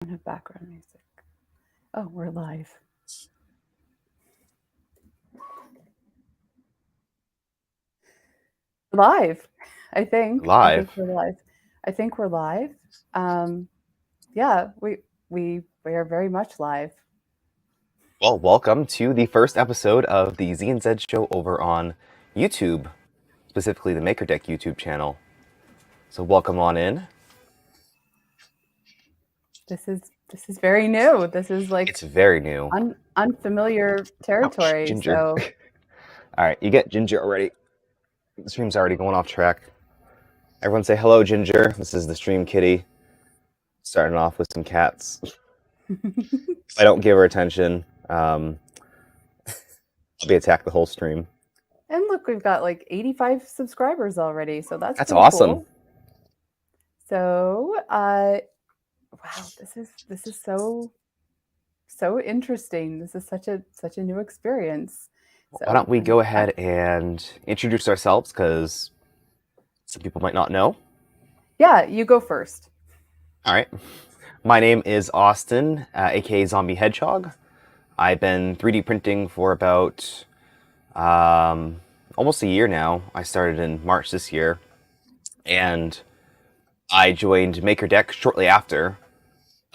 don't have background music. Oh, we're live. Live, I think. I think Live. we're live. I think we're live. Um, yeah, we are very much live. Well, welcome to the first episode of the Zee and Zed Show over on YouTube, specifically the MakerDeck YouTube channel. So welcome on in. This is very new. This is like It's very new. unfamiliar Ouch, territory. Ginger. So All right, you get Ginger already. The stream's already going off track. Everyone say hello, Ginger. This is the stream kitty. Starting off with some cats. If I don't give her attention, I'll be attacked the whole stream. and look, we've got like 85 subscribers already, so that's That's pretty awesome. cool. So, wow, this is so interesting. This is such a new experience. Why So, don't we go ahead and introduce ourselves, because some people might not know. yeah, you go first. All right. My name is Austin, aka Zombie Hedgehog. I've been 3D printing for about almost a year now. I started in March this year, and I joined MakerDeck shortly after.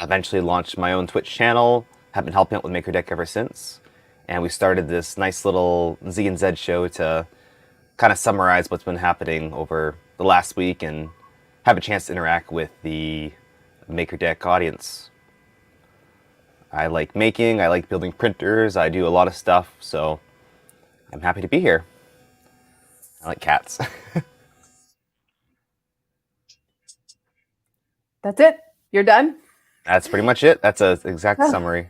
Eventually launched my own Twitch channel. Have been helping out with MakerDeck ever since. And we started this nice little Zee and Zed show to kind of summarize what's been happening over the last week and have a chance to interact with the MakerDeck audience. I like making, I like building printers, I do a lot of stuff, so I'm happy to be here. I like cats. That's it. You're done. That's pretty much it. That's an exact summary.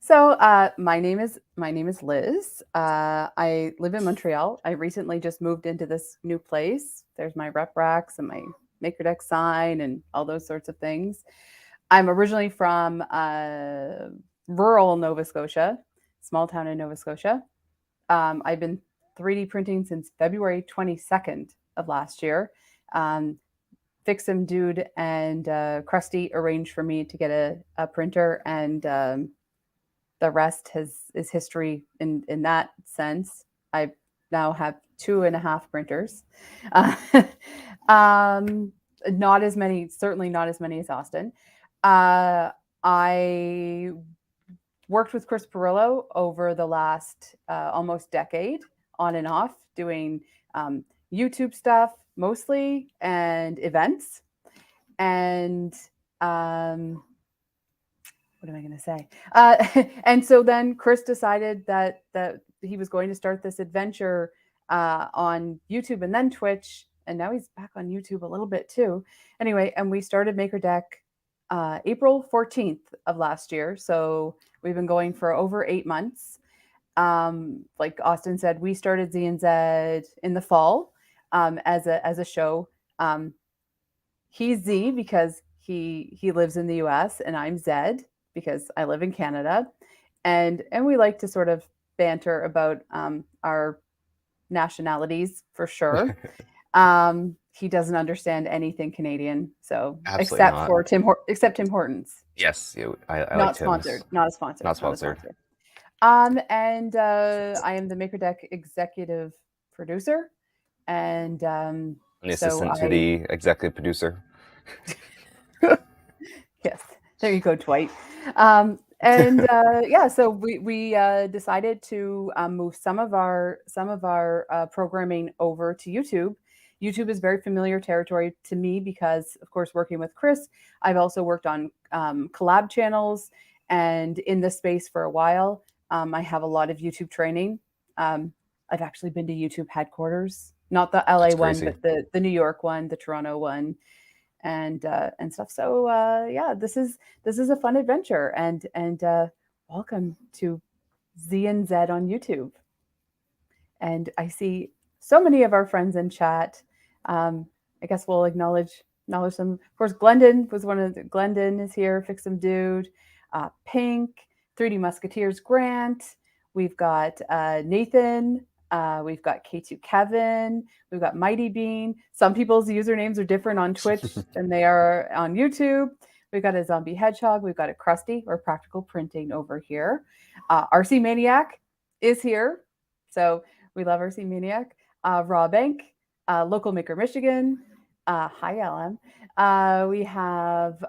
So, my name is Liz. I live in Montreal. I recently just moved into this new place. There's my rep racks and my MakerDeck sign and all those sorts of things. I'm originally from rural Nova Scotia, small town in Nova Scotia. I've been 3D printing since February 22nd of last year. Um, Fixum Dude and Krusty arranged for me to get a printer, and the rest is history in that sense. I now have 2.5 printers. Uh, um, Not as many, certainly not as many as Austin. I worked with Chris Perillo over the last almost decade, on and off, doing um, YouTube stuff mostly and events. And what am I going to say? And so then Chris decided that he was going to start this adventure on YouTube and then Twitch, and now he's back on YouTube a little bit too. Anyway, and we started MakerDeck April 14th of last year. So we've been going for over 8 months. Like Austin said, we started Zee and Zed in the fall as a show. He's Z because he lives in the U.S. and I'm Zed because I live in Canada, and we like to sort of banter about our nationalities for sure. He doesn't understand anything Canadian, so Absolutely not. Except Tim Hortons. Yes, I like Not Tim's. sponsored. Not a sponsor. Not sponsored. And I am the MakerDeck executive producer, and An so assistant to the executive producer. yes, there you go, Dwight. And yeah, so we decided to move some of our programming over to YouTube. YouTube is very familiar territory to me because, of course, working with Chris, I've also worked on collab channels and in this space for a while. I have a lot of YouTube training. I've actually been to YouTube headquarters, not the LA one, but the New York one, the Toronto one, and stuff. So yeah, this is a fun adventure, and welcome to Zee and Zed on YouTube. And I see so many of our friends in chat. I guess we'll acknowledge them. Of course, Glendon was one of the Glendon is here. Fix Some Dude, Pink, 3D Musketeers, Grant. We've got Nathan. We've got K2 Kevin. We've got Mighty Bean. Some people's usernames are different on Twitch than they are on YouTube. We've got a zombie hedgehog. We've got a Krusty or practical printing over here. RC Maniac is here. So we love RC Maniac. Raw Bank, Local Maker Michigan. Hi, LM. We have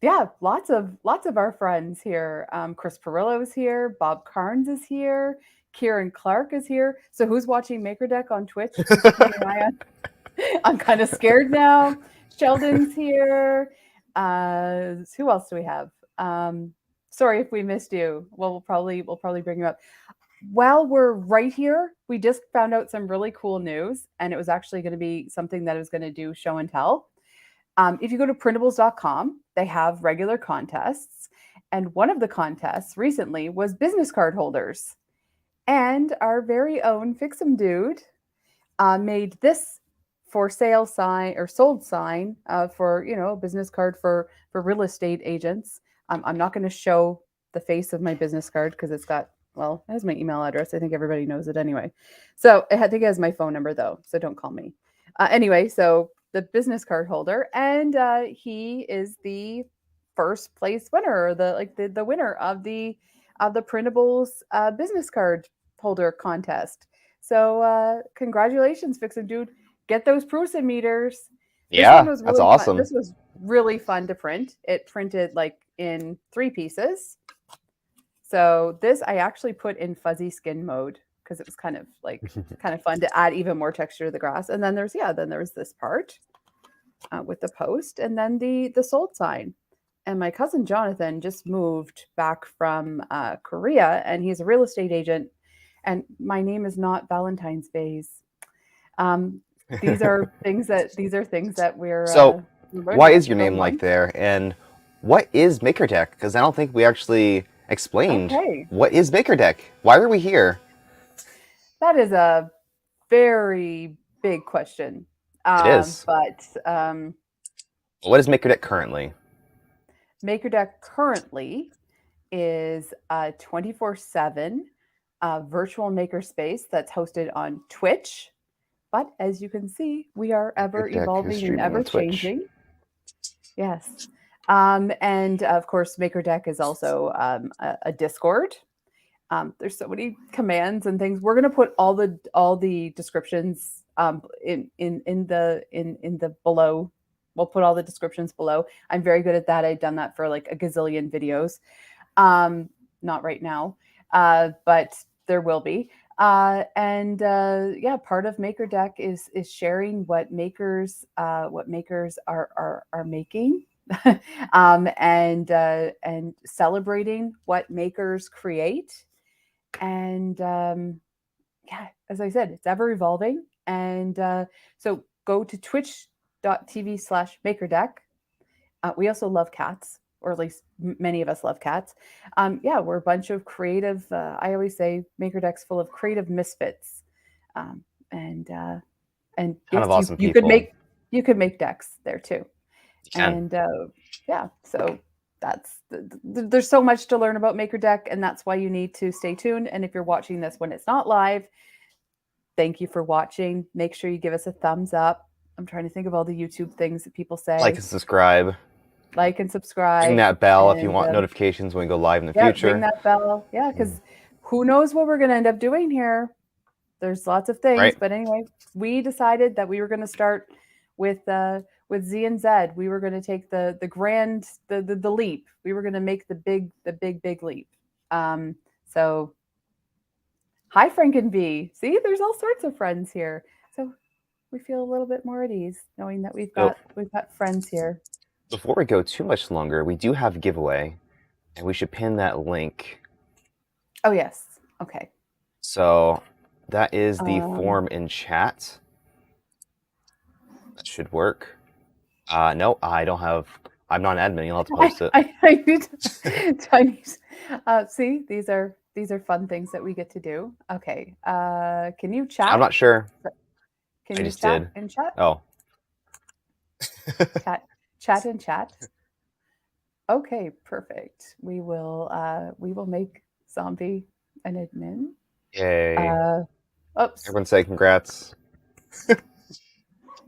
yeah, lots of our friends here. Chris Perillo is here. Bob Carnes is here. Kieran Clark is here. So who's watching MakerDeck on Twitch? Who's keeping an eye on? I'm kind of scared now. Sheldon's here. Who else do we have? Sorry if we missed you. Well, we'll probably bring you up. While we're right here, we just found out some really cool news, and it was actually going to be something that I was going to do show and tell. If you go to printables.com, they have regular contests, and one of the contests recently was business card holders. And our very own Fix'em Dude made this for sale sign or sold sign for a business card for real estate agents. I'm not going to show the face of my business card because it's got, well, it has my email address. I think everybody knows it anyway. So I think it has my phone number though, so don't call me. Anyway, so the business card holder, and he is the first place winner, the winner of the printables business card holder contest. So congratulations, Fix'em Dude. Get those Prusa meters. Yeah, this one was really that's awesome. Fun. This was really fun to print. It printed like in 3 pieces. So this I actually put in fuzzy skin mode because it was kind of fun to add even more texture to the grass. And then there's this part with the post, and then the sold sign. And my cousin Jonathan just moved back from Korea, and he's a real estate agent. And my name is not Valentine's Vase. These are things that we're. So, why is your name like there? And what is MakerDeck? Because I don't think we actually explained what is MakerDeck. Why are we here? That is a very big question. It is. But what is MakerDeck currently? MakerDeck currently is a 24/7 virtual makerspace that's hosted on Twitch. But as you can see, we are ever evolving and ever changing. Yes. And of course, MakerDeck is also a Discord. There's so many commands and things. We're going to put all the descriptions in the below. We'll put all the descriptions below. I'm very good at that. I've done that for like a gazillion videos. Not right now, but there will be. Yeah, part of MakerDeck is sharing what makers are making, and celebrating what makers create. And yeah, as I said, it's ever evolving. And so go to twitch.tv/MakerDeck. We also love cats, or at least many of us love cats. Yeah, we're a bunch of creative. I always say MakerDeck's full of creative misfits, and kind yes, of awesome you people. You could make decks there too. You can. And yeah, so there's so much to learn about MakerDeck, and that's why you need to stay tuned. And if you're watching this when it's not live, thank you for watching. Make sure you give us a thumbs up. I'm trying to think of all the YouTube things that people say. Like and subscribe. Like and subscribe. Ring that bell if you want notifications when we go live in the future. Ring that bell. Yeah, because who knows what we're going to end up doing here. There's lots of things. Right. But anyway, we decided that we were going to start with Zee and Zed. We were going to take the leap. We were going to make the big leap. So hi, Frank and V. See, there's all sorts of friends here. So we feel a little bit more at ease knowing that we've got friends here. Before we go too much longer, we do have a giveaway, and we should pin that link. Oh, yes. Okay. So that is the form in chat. That should work. No, I don't have. I'm not an admin. You'll have to post it. I need. See, these are fun things that we get to do. Okay. Can you chat? I'm not sure. Can you chat in chat? Oh. Chat in chat. Okay, perfect. We will make Zombie an admin. Yay. Oops. Everyone say congrats.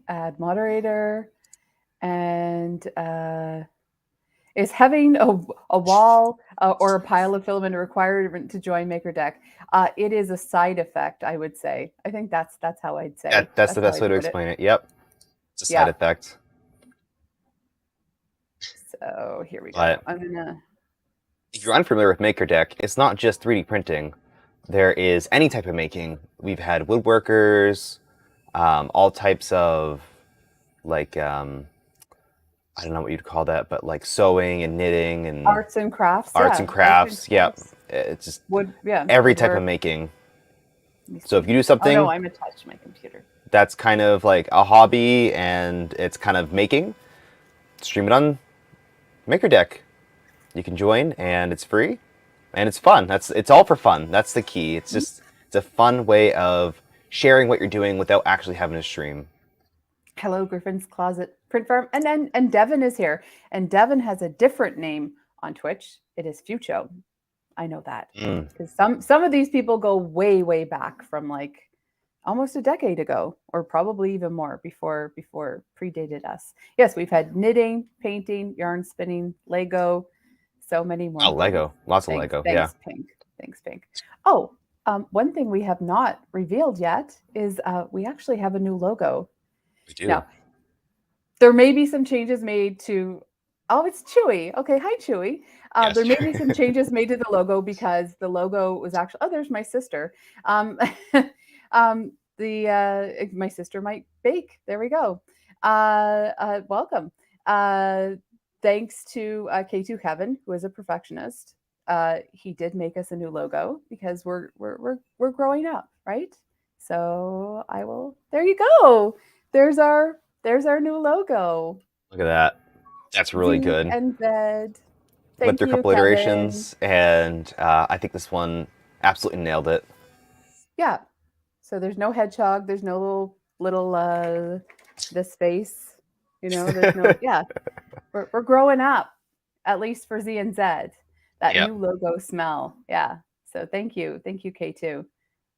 Add moderator. And Is having a wall or a pile of filament a requirement to join MakerDeck? It is a side effect, I would say. I think that's how I'd say. That's the That's how best way I'd to put it. explain it. Yep. It's a side Yeah. effect. So here we go. But I'm gonna. if you're unfamiliar with MakerDeck, it's not just 3D printing. There is any type of making. We've had woodworkers, all types of like I don't know what you'd call that, but like sewing and knitting and Arts and crafts, arts yeah. and crafts. Yep, Crafts. it's just Wood, yeah. every type of Woodwork. making. Let me So if see. you do Oh no, something I'm attached to my computer. that's kind of like a hobby and it's kind of making, stream it on MakerDeck. You can join and it's free and it's fun. It's all for fun. That's the key. It's a fun way of sharing what you're doing without actually having to stream. Hello, Griffin's Closet Print Farm, and Devin is here, and Devin has a different name on Twitch. It is Fucho. I know that because some of these people go way back from like almost a decade ago, or probably even more before predated us. Yes, we've had knitting, painting, yarn spinning, Lego, so many more. Oh, Lego, lots of Thanks, Lego. thanks, Yeah, Pink. Thanks, Pink. Oh, one thing we have not revealed yet is we actually have a new logo. we do. Now, there may be some changes made to. Oh, it's Chewy. Okay, hi Chewy. Yes. There may be some changes made to the logo because the logo was actually. Oh, there's my sister. My sister might bake. There we go. Welcome. Thanks to K2 Kevin, who is a perfectionist. He did make us a new logo because we're growing up, right? So I will. There you go. There's our new logo. Look at that. That's really Zee good. and Zed. Went Thank through a you, couple Kevin. iterations, and I think this one absolutely nailed it. Yeah. So there's no hedgehog. There's no little this face. You know, there's no. Yeah. We're growing up, at least for Zee and Zed. That Yep. new logo smell. Yeah. So thank you, K2.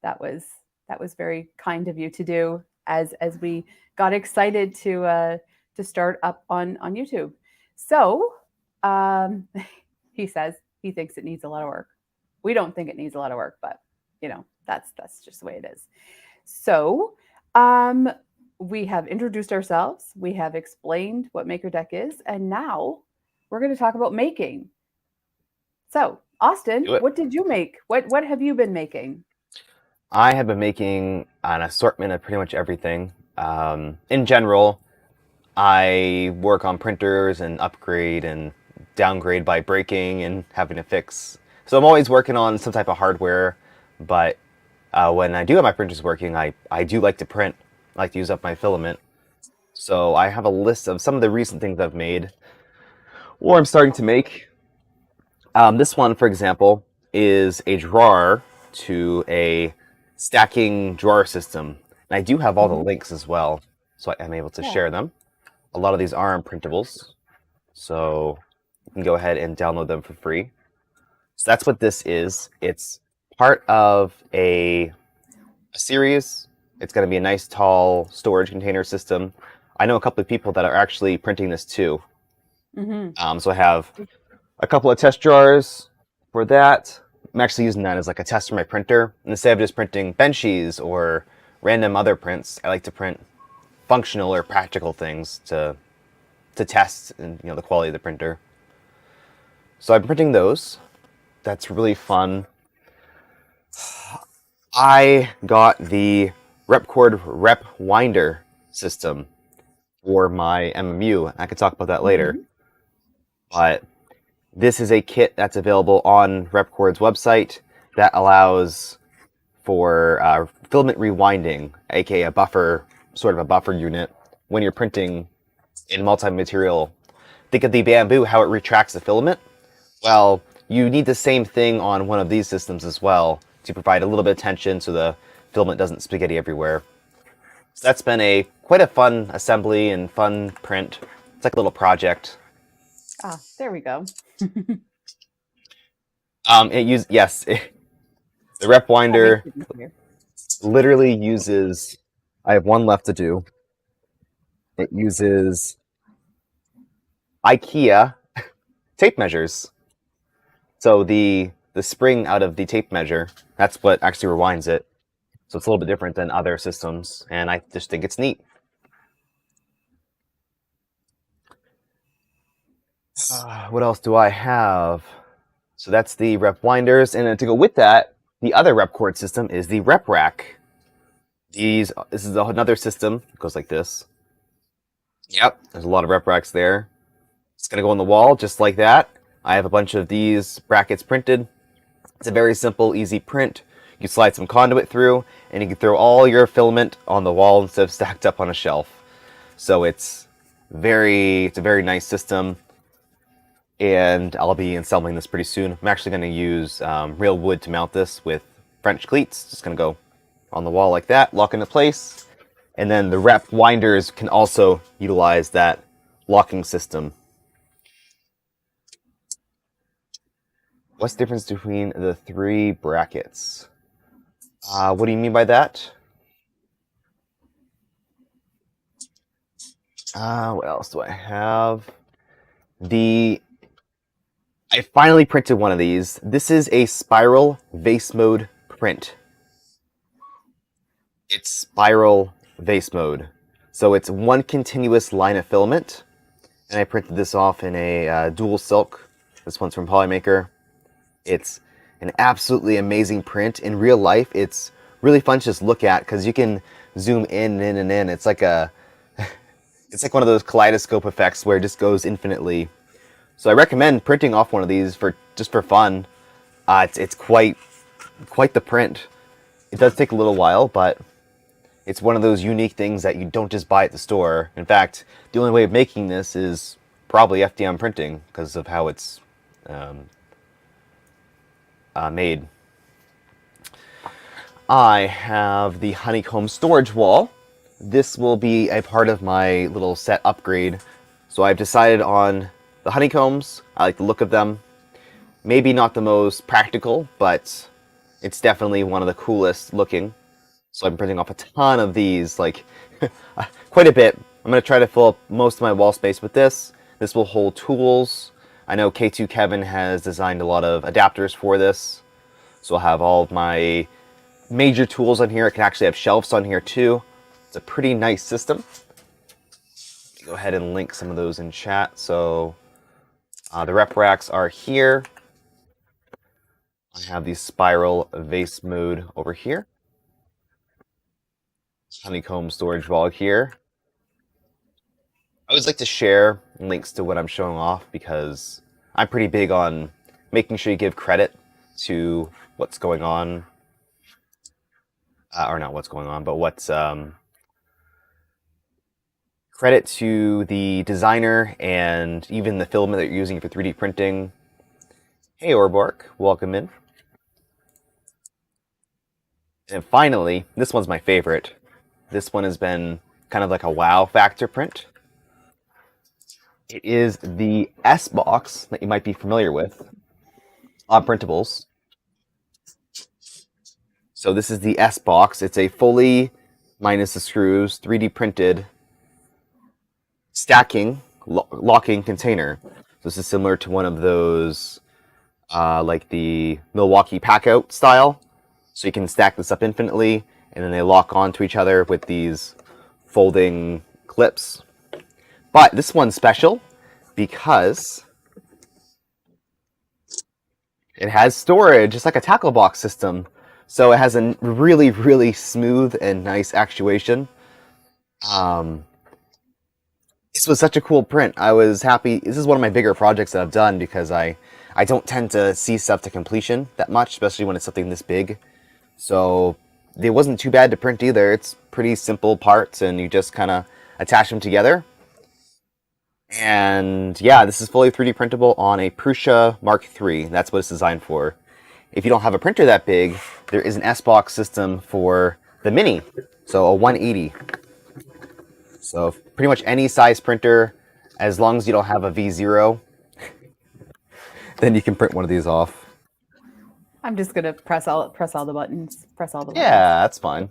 That was very kind of you to do as we got excited to start up on YouTube. So he says he thinks it needs a lot of work. We don't think it needs a lot of work, but you know that's just the way it is. So we have introduced ourselves, we have explained what MakerDeck is, and now we're going to talk about making. So, Austin, what did you make? What have you been making? I have been making an assortment of pretty much everything. In general, I work on printers and upgrade and downgrade by breaking and having to fix. So I'm always working on some type of hardware, but when I do have my printers working, I do like to print. I like to use up my filament. So I have a list of some of the recent things I've made or I'm starting to make. This one, for example, is a drawer to a stacking drawer system. And I do have all the links as well, so I'm able to share them. A lot of these are imprintables, so you can go ahead and download them for free. So that's what this is. It's part of a series. It's going to be a nice tall storage container system. I know a couple of people that are actually printing this too. So I have a couple of test jars for that. I'm actually using that as like a test for my printer. And instead of just printing benchies or random other prints, I like to print functional or practical things to test and the quality of the printer. So I'm printing those. That's really fun. I got the Repcord Rep Winder system for my MMU. I could talk about that later. But this is a kit that's available on Repcord's website that allows for filament rewinding, aka a buffer, sort of a buffer unit, when you're printing in multi-material. Think of the bamboo, how it retracts the filament. Well, you need the same thing on one of these systems as well to provide a little bit of tension so the filament doesn't spaghetti everywhere. So that's been quite a fun assembly and fun print. It's like a little project. Ah, there we go. The Rep Winder literally uses. I have one left to do. It uses IKEA tape measures. So the spring out of the tape measure, that's what actually rewinds it. So it's a little bit different than other systems, and I just think it's neat. What else do I have? So that's the rep winders, and then to go with that, the other rep cord system is the rep rack. This is another system. It goes like this. Yep, there's a lot of rep racks there. It's gonna go on the wall just like that. I have a bunch of these brackets printed. It's a very simple, easy print. You slide some conduit through, and you can throw all your filament on the wall instead of stacked up on a shelf. So it's a very nice system, and I'll be installing this pretty soon. I'm actually going to use real wood to mount this with French cleats. Just going to go on the wall like that, lock into place, and then the rep winders can also utilize that locking system. What's the difference between the three brackets? What do you mean by that? What else do I have? I finally printed one of these. This is a spiral vase mode print. It's spiral vase mode. So it's one continuous line of filament. And I printed this off in a dual silk. This one's from Polymaker. It's an absolutely amazing print. In real life, it's really fun to just look at because you can zoom in and in and in. It's like it's like one of those kaleidoscope effects where it just goes infinitely. So I recommend printing off one of these just for fun. It's quite the print. It does take a little while, but it's one of those unique things that you don't just buy at the store. In fact, the only way of making this is probably FDM printing because of how it's made. I have the honeycomb storage wall. This will be a part of my little set upgrade. So I've decided on the honeycombs. I like the look of them. Maybe not the most practical, but it's definitely one of the coolest looking. So I'm printing off a ton of these, like quite a bit. I'm going to try to fill up most of my wall space with this. This will hold tools. I know K2 Kevin has designed a lot of adapters for this. So I'll have all of my major tools on here. It can actually have shelves on here too. It's a pretty nice system. Go ahead and link some of those in chat. So the rep racks are here. I have the spiral vase mode over here. Honeycomb storage wall here. I always like to share links to what I'm showing off because I'm pretty big on making sure you give credit to what's going on. Or not what's going on, but what's credit to the designer and even the filament that you're using for 3D printing. Hey Orbork, welcome in. And finally, this one's my favorite. This one has been kind of like a wow factor print. It is the S box that you might be familiar with on printables. So this is the S box. It's a fully, minus the screws, 3D printed stacking locking container. So this is similar to one of those like the Milwaukee Packout style. So you can stack this up infinitely, and then they lock onto each other with these folding clips. But this one's special because it has storage, just like a tackle box system. So it has a really, really smooth and nice actuation. This was such a cool print. I was happy. This is one of my bigger projects that I've done because I don't tend to see stuff to completion that much, especially when it's something this big. So it wasn't too bad to print either. It's pretty simple parts, and you just kind of attach them together. And yeah, this is fully 3D printable on a Prusa Mark III. That's what it's designed for. If you don't have a printer that big, there is an S-Box system for the Mini, so a 180. So pretty much any size printer, as long as you don't have a V0, then you can print one of these off. I'm just gonna press all the buttons. Yeah, that's fine.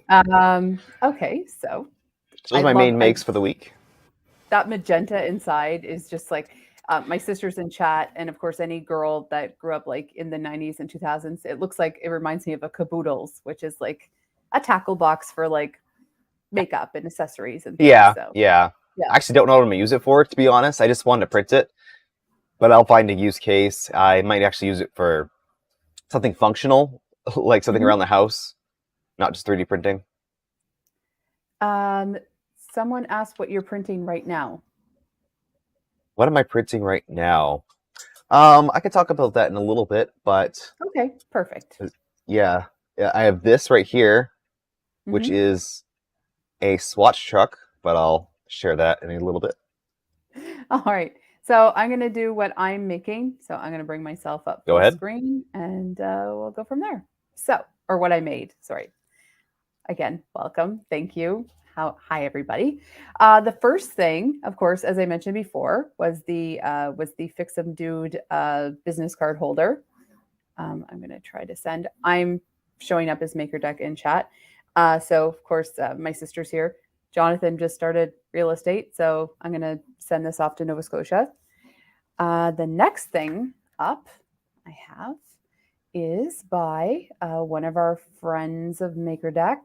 Okay, so those are my main makes for the week. That magenta inside is just like My sister's in chat, and of course, any girl that grew up like in the 90s and 2000s, it looks like it reminds me of a caboodles, which is like a tackle box for like makeup and accessories and things. Yeah, So yeah. yeah. I actually don't know what I'm gonna use it for, to be honest. I just wanted to print it, but I'll find a use case. I might actually use it for something functional, like something around the house, not just 3D printing. Someone asked what you're printing right now. What am I printing right now? I could talk about that in a little bit, but Okay, perfect. yeah, I have this right here, which is a Swatch truck, but I'll share that in a little bit. All right. So I'm going to do what I'm making. So I'm going to bring myself up Go full ahead. screen and we'll go from there. So, or what I made, sorry. Again, welcome. Thank you. Hi, everybody. The first thing, of course, as I mentioned before, was the Fix 'em Dude business card holder. I'm going to try to send. I'm showing up as MakerDeck in chat. So, of course, my sister's here. Jonathan just started real estate, so I'm going to send this off to Nova Scotia. The next thing up I have is by one of our friends of MakerDeck,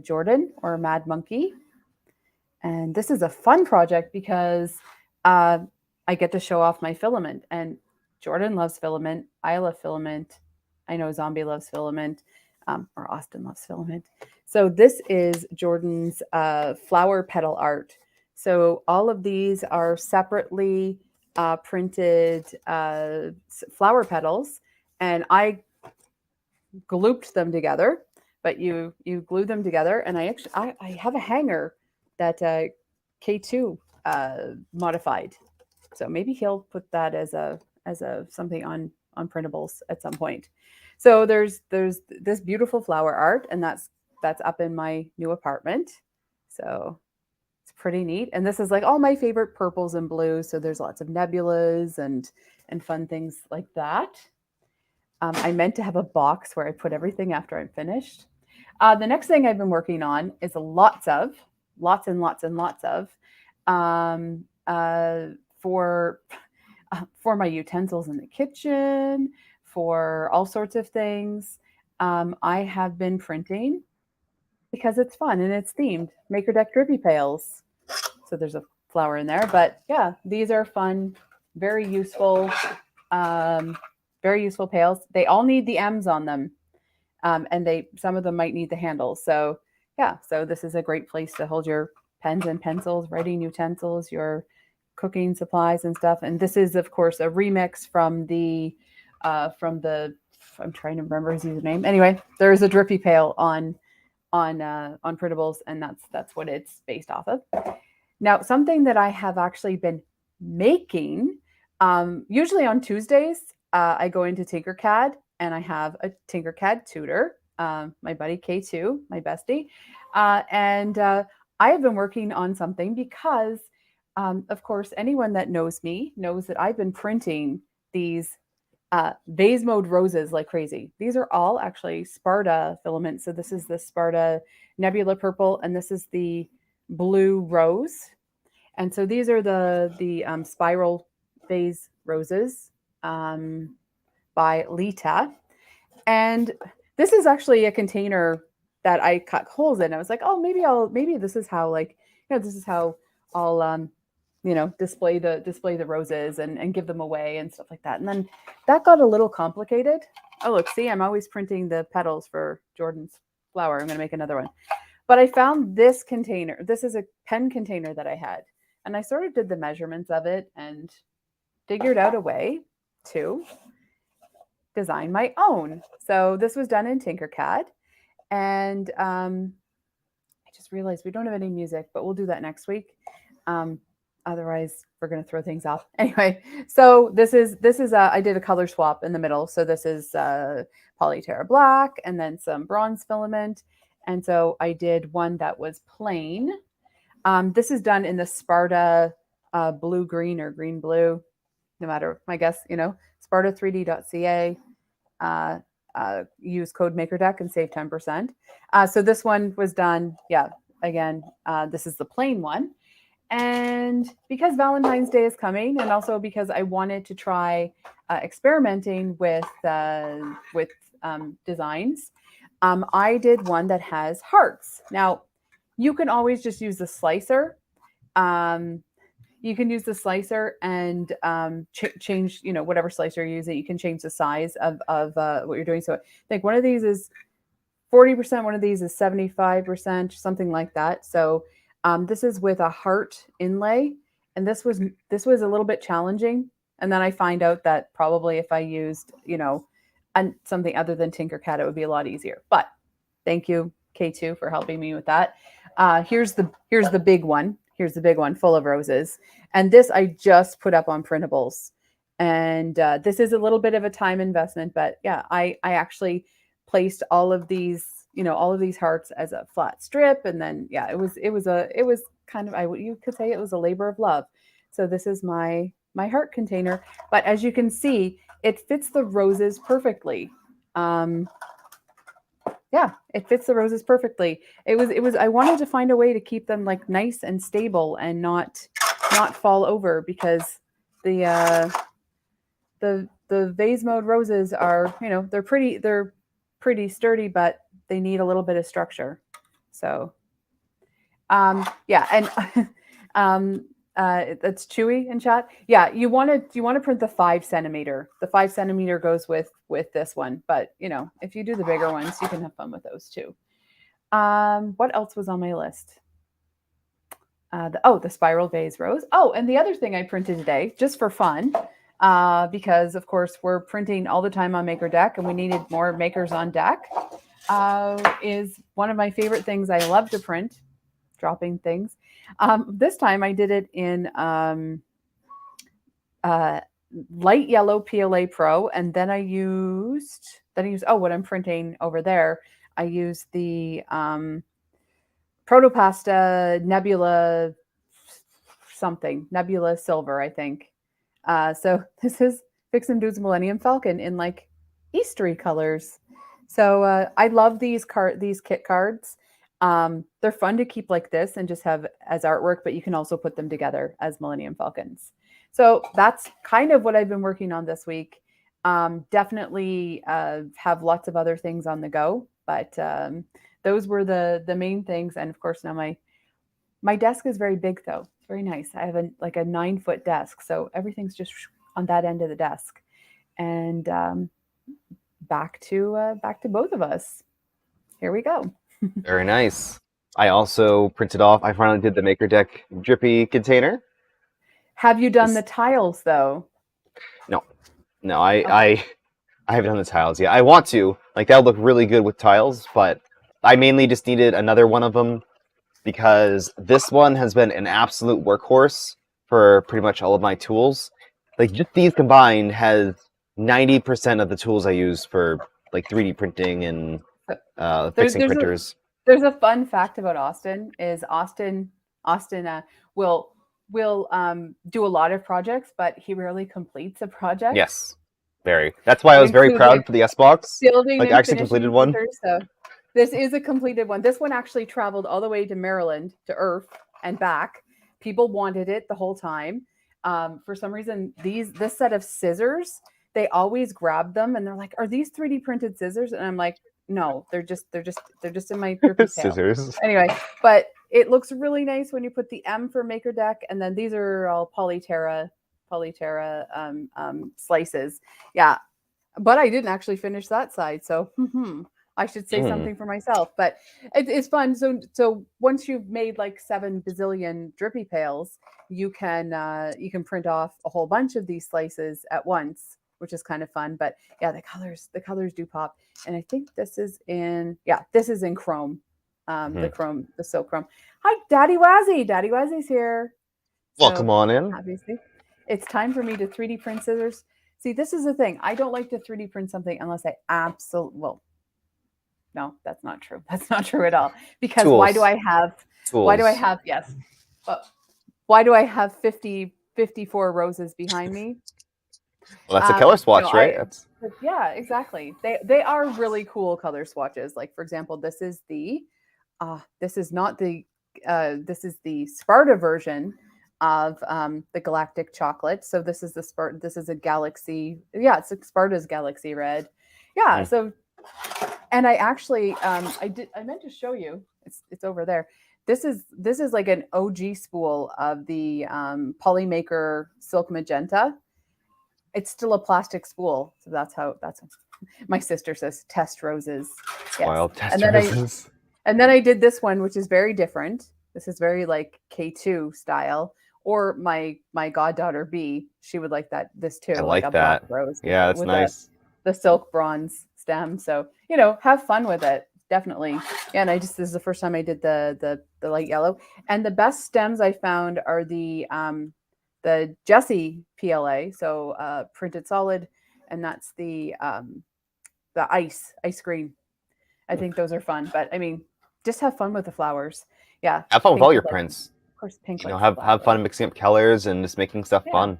Jordan or Mad Monkey. And this is a fun project because I get to show off my filament. And Jordan loves filament. I love filament. I know Zombie loves filament, or Austin loves filament. So this is Jordan's flower petal art. So all of these are separately printed flower petals, and I glooped them together. But you glue them together, and I have a hanger that K2 modified. So maybe he'll put that as a something on printables at some point. So there's this beautiful flower art, and that's up in my new apartment. So it's pretty neat. And this is like all my favorite purples and blues. So there's lots of nebulas and fun things like that. I meant to have a box where I put everything after I'm finished. The next thing I've been working on is lots and lots of for my utensils in the kitchen, for all sorts of things. I have been printing because it's fun and it's themed. MakerDeck drippy pails. So there's a flower in there, but yeah, these are fun, very useful pails. They all need the M's on them. And some of them might need the handles. So yeah, so this is a great place to hold your pens and pencils, writing utensils, your cooking supplies and stuff. And this is, of course, a remix from the I'm trying to remember his username. Anyway, there is a drippy pail on printables, and that's what it's based off of. Now, something that I have actually been making, usually on Tuesdays, I go into Tinkercad and I have a Tinkercad tutor, my buddy K2, my bestie. And I have been working on something because, of course, anyone that knows me knows that I've been printing these vase mode roses like crazy. These are all actually Sparta filaments. So this is the Sparta Nebula Purple, and this is the Blue Rose. And so these are the spiral vase roses by Lita. And this is actually a container that I cut holes in. I was like, oh, maybe this is how, like, this is how I'll display the roses and give them away and stuff like that. And then that got a little complicated. Oh, look, see, I'm always printing the petals for Jordan's flower. I'm going to make another one. But I found this container. This is a pen container that I had. And I sort of did the measurements of it and figured out a way to design my own. So this was done in Tinkercad. And I just realized we don't have any music, but we'll do that next week. Otherwise, we're going to throw things off. Anyway, so this is I did a color swap in the middle. So this is Polyterra Black and then some bronze filament. And so I did one that was plain. This is done in the Sparta blue-green or green-blue, no matter, I guess, Sparta3D.ca. Use code MakerDeck and save 10%. So this one was done, yeah, again, this is the plain one. And because Valentine's Day is coming, and also because I wanted to try experimenting with designs, I did one that has hearts. Now, you can always just use the slicer. Um, you can use the slicer and change, whatever slicer you're using. You can change the size of what you're doing. So I think one of these is 40%, one of these is 75%, something like that. So this is with a heart inlay, and this was a little bit challenging. And then I find out that probably if I used, something other than Tinkercad, it would be a lot easier. But thank you, K2, for helping me with that. Here's the big one. Here's the big one, full of roses. And this I just put up on printables. And this is a little bit of a time investment, but yeah, I actually placed all of these hearts as a flat strip, and then yeah, it was kind of, you could say it was a labor of love. So this is my heart container, but as you can see, it fits the roses perfectly. Um, yeah, it fits the roses perfectly. It was I wanted to find a way to keep them like nice and stable and not fall over, because the vase mode roses are, they're pretty sturdy, but they need a little bit of structure. So yeah, and that's Chewy in chat. Yeah, you want to print the 5 centimeter. The 5 centimeter goes with this one, but if you do the bigger ones, you can have fun with those too. What else was on my list? The spiral vase rose. Oh, and the other thing I printed today, just for fun, because of course we're printing all the time on MakerDeck, and we needed more makers on deck. Is one of my favorite things I love to print, dropping things. This time I did it in light yellow PLA Pro, and then I used what I'm printing over there. I used the Protopasta Nebula Nebula Silver, I think. So this is Fix and Dude's Millennium Falcon in like Eastery colors. So I love these kit cards. They're fun to keep like this and just have as artwork, but you can also put them together as Millennium Falcons. So that's kind of what I've been working on this week. Definitely have lots of other things on the go, but those were the main things. And of course, now my desk is very big, though. It's very nice. I have a 9-foot desk, so everything's just on that end of the desk. And back to both of us. Here we go. Very nice. I also printed off. I finally did the MakerDeck drippy container. Have you done the tiles though? No. I haven't done the tiles yet. I want to. Like, that would look really good with tiles, but I mainly just needed another one of them because this one has been an absolute workhorse for pretty much all of my tools. Like, just these combined has 90% of the tools I use for like 3D printing and fixing printers. There's a fun fact about Austin. Is Austin will do a lot of projects, but he rarely completes a project. Yes, very. That's why I was very proud for the S box. Building like, and I actually completed one. Printers, so this is a completed one. This one actually traveled all the way to Maryland to Earth and back. People wanted it the whole time. For some reason, this set of scissors, they always grab them and they're like, "Are these 3D printed scissors?" And I'm like, "No, they're just in my drippy scissors." Anyway, but it looks really nice when you put the M for MakerDeck, and then these are all Polyterra slices. Yeah, but I didn't actually finish that side, so I should say something for myself. But it's fun. So once you've made like 7 bazillion drippy pails, you can print off a whole bunch of these slices at once, which is kind of fun. But yeah, the colors do pop. And I think this is in chrome. The silk chrome. Hi, Daddy Wazzy. Daddy Wazzy's here. Welcome on in. Obviously, it's time for me to 3D print scissors. See, this is the thing. I don't like to 3D print something unless I no, that's not true. That's not true at all. Because tools. Why do I have 54 roses behind me? Well, that's a color swatch, right? Yeah, exactly. They are really cool color swatches. Like, for example, this is not the this is the Sparta version of the Galactic Chocolate. So this is the Sparta. This is a Galaxy. Yeah, it's like Sparta's Galaxy Red. Yeah. Mm. So, and I actually I meant to show you. It's over there. This is like an OG spool of the Polymaker Silk Magenta. It's still a plastic spool, so that's my sister says test roses. Wild Yes. test roses. And then I did this one, which is very different. This is very like K2 style. Or my goddaughter B, she would like this too. I like a that. black rose. Yeah, that's nice. The silk bronze stem. So, have fun with it. Definitely. Yeah, and this is the first time I did the light yellow. And the best stems I found are the Jessie PLA, so printed solid, and that's the ice cream. I think those are fun, but I mean, just have fun with the flowers. Yeah, have fun with all your prints. Of course, pink. Have fun mixing up colors and just making stuff fun.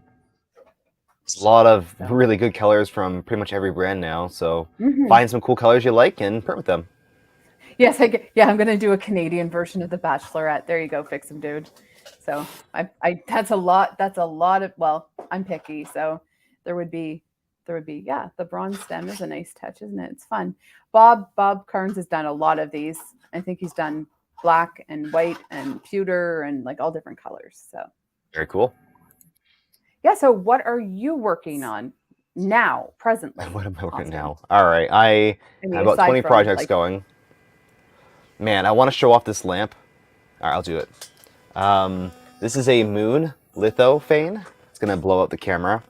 There's a lot of really good colors from pretty much every brand now, so find some cool colors you like and print with them. Yes, I'm gonna do a Canadian version of the Bachelorette. There you go, fix them, dude. So that's a lot of, well, I'm picky, so there would be the bronze stem is a nice touch, isn't it? It's fun. Bob Carnes has done a lot of these. I think he's done black and white and pewter and like all different colors. So very cool. Yeah. So what are you working on now, presently? What am I working now? All right, I have about 20 projects going. Man, I want to show off this lamp. All right, I'll do it. This is a moon lithophane. It's gonna blow up the camera,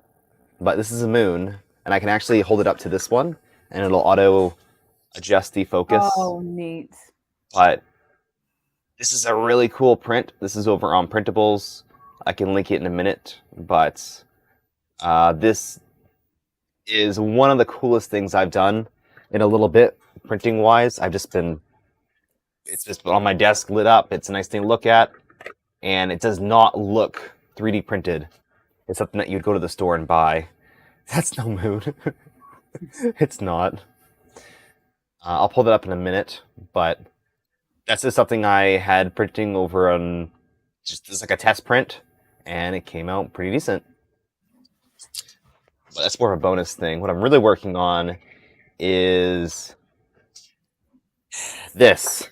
but this is a moon, and I can actually hold it up to this one, and it'll auto adjust the focus. Oh, neat. But this is a really cool print. This is over on Printables. I can link it in a minute, but this is one of the coolest things I've done in a little bit, printing-wise. It's just on my desk, lit up. It's a nice thing to look at, and it does not look 3D printed. It's something that you'd go to the store and buy. That's no mood. It's not. I'll pull that up in a minute, but that's just something I had printing over on just as like a test print, and it came out pretty decent. But that's more of a bonus thing. What I'm really working on is this.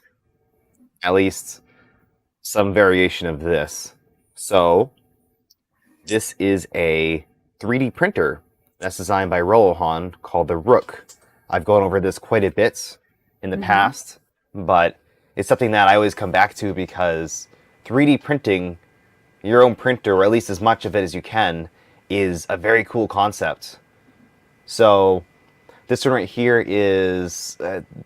At least some variation of this. So this is a 3D printer that's designed by Rohan called the Rook. I've gone over this quite a bit in the past, but it's something that I always come back to because 3D printing your own printer, or at least as much of it as you can, is a very cool concept. So this one right here is,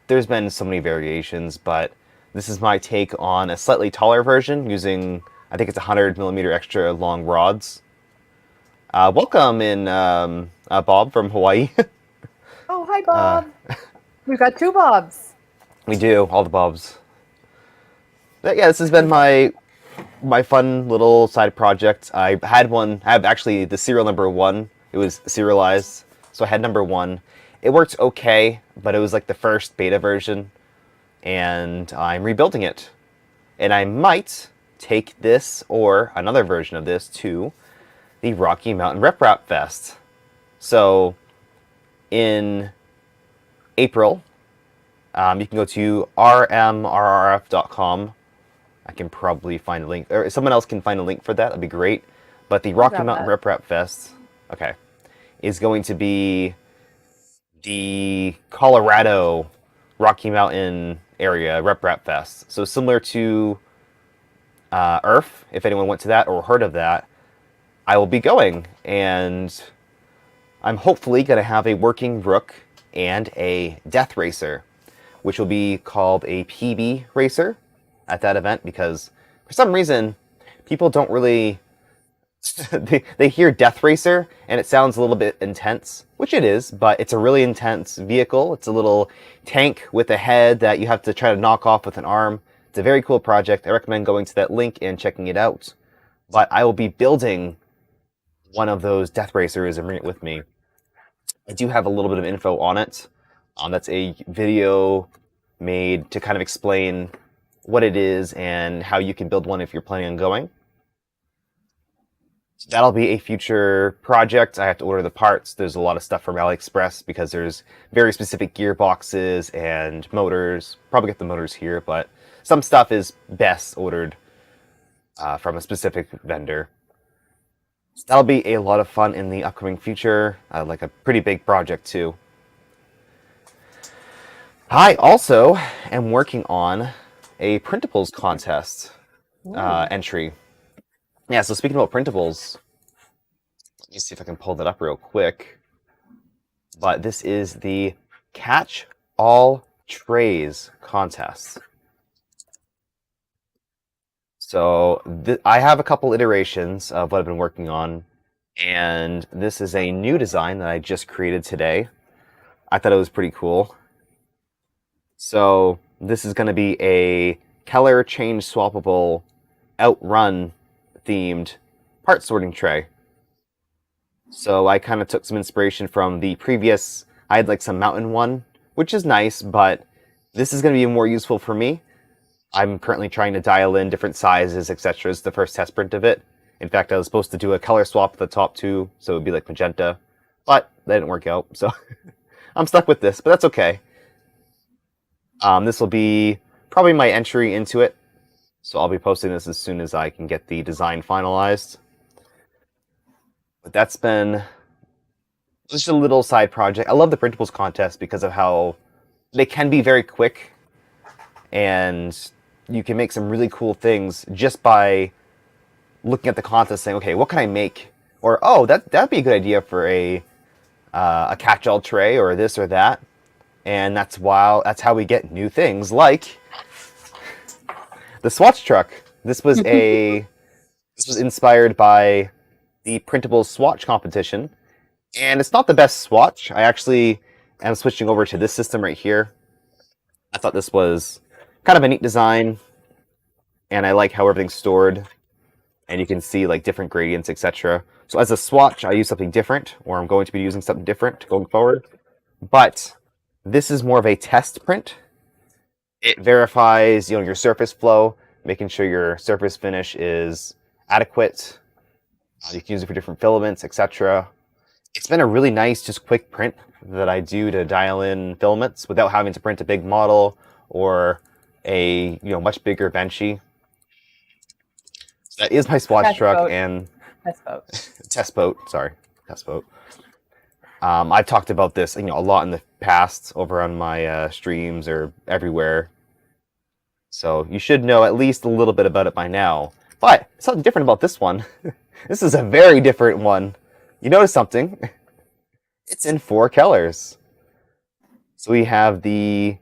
there's been so many variations, but this is my take on a slightly taller version using, I think it's 100mm extra long rods. Welcome in, Bob from Hawaii. Oh, hi, Bob. We've got two Bobs. We do, all the Bobs. But yeah, this has been my fun little side project. I have actually the serial number 1. It was serialized, so I had number 1. It worked okay, but it was like the first beta version, and I'm rebuilding it. And I might take this or another version of this to the Rocky Mountain Rep Rap Fest. So in April, you can go to rmrrf.com. I can probably find a link, or someone else can find a link for that. That'd be great. But the Rocky Mountain Rep Rap Fest, is going to be the Colorado Rocky Mountain area Rep Rap Fest. So similar to IRF, if anyone went to that or heard of that, I will be going, and I'm hopefully going to have a working Rook and a Death Racer, which will be called a PB Racer at that event, because for some reason people don't really they hear Death Racer and it sounds a little bit intense, which it is, but it's a really intense vehicle. It's a little tank with a head that you have to try to knock off with an arm. It's a very cool project. I recommend going to that link and checking it out. But I will be building one of those Death Racers and bring it with me. I do have a little bit of info on it. That's a video made to kind of explain what it is and how you can build one if you're planning on going. That'll be a future project. I have to order the parts. There's a lot of stuff from AliExpress because there's very specific gearboxes and motors. Probably get the motors here, but some stuff is best ordered from a specific vendor. So that'll be a lot of fun in the upcoming future, like a pretty big project too. I also am working on a printables contest entry. Yeah, so speaking about printables, let me see if I can pull that up real quick. But this is the Catch All Trays contest. So I have a couple iterations of what I've been working on, and this is a new design that I just created today. I thought it was pretty cool. So this is going to be a Keller change swappable Outrun themed part sorting tray. So I kind of took some inspiration from the previous, I had like some mountain one, which is nice, but this is going to be more useful for me. I'm currently trying to dial in different sizes, etc. It's the first test print of it. In fact, I was supposed to do a color swap at the top two, so it would be like magenta, but that didn't work out, so I'm stuck with this, but that's okay. This will be probably my entry into it. So I'll be posting this as soon as I can get the design finalized. But that's been just a little side project. I love the printables contest because of how they can be very quick. And you can make some really cool things just by looking at the contest saying, okay, what can I make? Or, oh, that'd be a good idea for a catch-all tray or this or that. And that's how we get new things like the Swatch truck. This was inspired by the printable swatch competition, and it's not the best swatch. I actually am switching over to this system right here. I thought this was kind of a neat design, and I like how everything's stored, and you can see like different gradients, etc. So as a swatch, I use something different, or I'm going to be using something different going forward. But this is more of a test print. It verifies, your surface flow, making sure your surface finish is adequate. You can use it for different filaments, etc. It's been a really nice, just quick print that I do to dial in filaments without having to print a big model or a much bigger benchy. So that is my Swatch truck and test boat. I've talked about this a lot in the past over on my streams or everywhere. So you should know at least a little bit about it by now. But something different about this one. This is a very different one. You notice something? It's in 4 colors. So we have the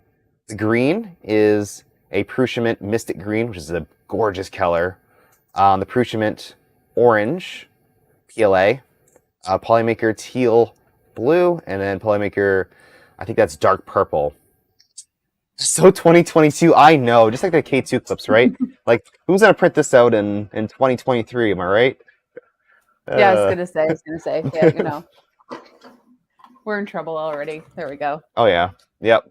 green is a Prussian Mystic Green, which is a gorgeous color. The Prussian Orange, PLA. Polymaker Teal Blue, and then Polymaker, I think that's Dark Purple. So 2022, I know, just like the K2 clips, right? Like, who's gonna print this out in 2023? Am I right? Yeah, I was gonna say. Yeah, we're in trouble already. There we go. Oh yeah, yep.